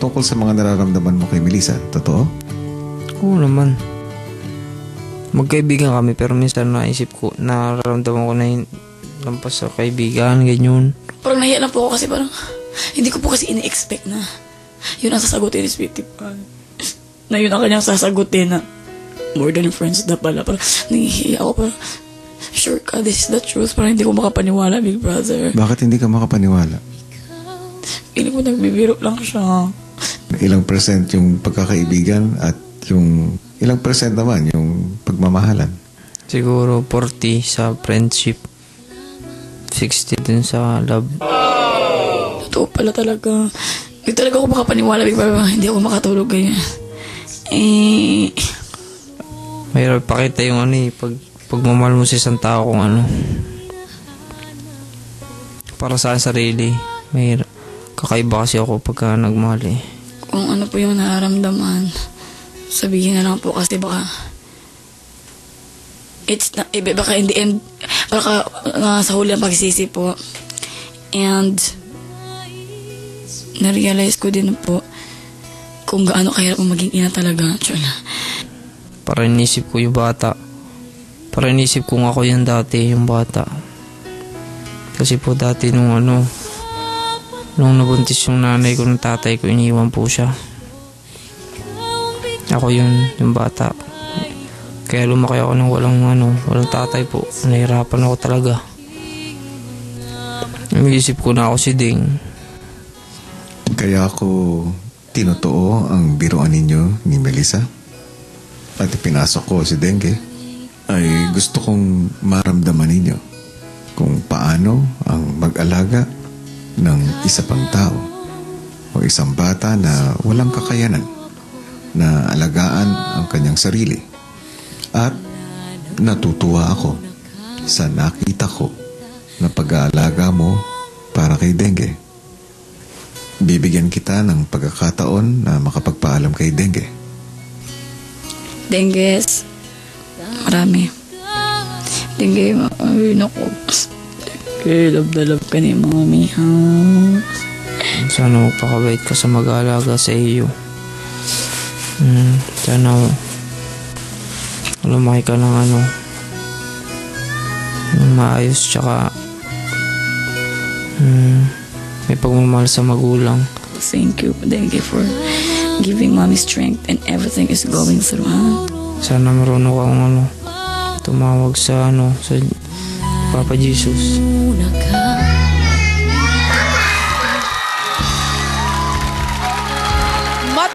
tungkol sa mga nararamdaman mo kay Melissa, totoo? Oo naman. Magkaibigan kami pero minsan naisip ko, nararamdaman ko na yung lampas sa kaibigan, ganyan. Parang nahiya lang po ako kasi parang hindi ko po kasi ini-expect na yun ang sasagutin ni Sweetie Pie. Na yun ang kanyang sasagutin na more than friends na pala. Parang nahihiya ako, parang sure ka, this is the truth. Parang hindi ko makapaniwala, Big Brother. Bakit hindi ka makapaniwala? Feeling ko nagbibiro lang siya. Ilang percent yung pagkakaibigan at yung ilang percent naman yung pagmamahalan? Siguro 40 sa friendship, 60 dun sa love. Totoo pala talaga. Hindi talaga ako makapaniwala, Big Brother. Hindi ako makatulog ganyan. Mahirap pakita yung pagmamahal mo sa isang tao kung para sa sarili. Mahirap. Kakaiba kasi ako pagka nagmahal eh. Kung ano po yung nararamdaman, sabihin na lang po kasi baka baka in the end, baka sa huli ang pagsisisi po. And na-realize ko din po kung gaano kahirap maging ina talaga. Para inisip ko yung bata. Para inisip kong ako yan dati, yung bata. Kasi po dati nung nabuntis yung nanay ko ng tatay ko, iniwan po siya. Ako yun, yung bata. Kaya lumaki ako ng walang tatay po. Nahirapan ako talaga. Inisip ko na ako si Ding. Kaya ako tinotoo ang biruan ninyo ni Melissa. Pati pinasok ko si Dengue. Ay gusto kong maramdaman ninyo kung paano ang mag-alaga ng isa pang tao o isang bata na walang kakayanan na alagaan ang kanyang sarili. At natutuwa ako sa nakita ko na pag-aalaga mo para kay Dengue. Bibigyan kita ng pagkakataon na makapagpaalam kay Dengue. Dengues, marami. Dengue, ay naku. Love na love ka ni Mami, ha? Sana magpakabait ka sa mag-aalaga sa iyo. Sana lumaki ka ng maayos, tsaka may pagmamahal sa magulang. Thank you, Dengue, for giving Mommy strength and everything is going through, ha? Sana marunong kang tumawag sa Papa Jesus.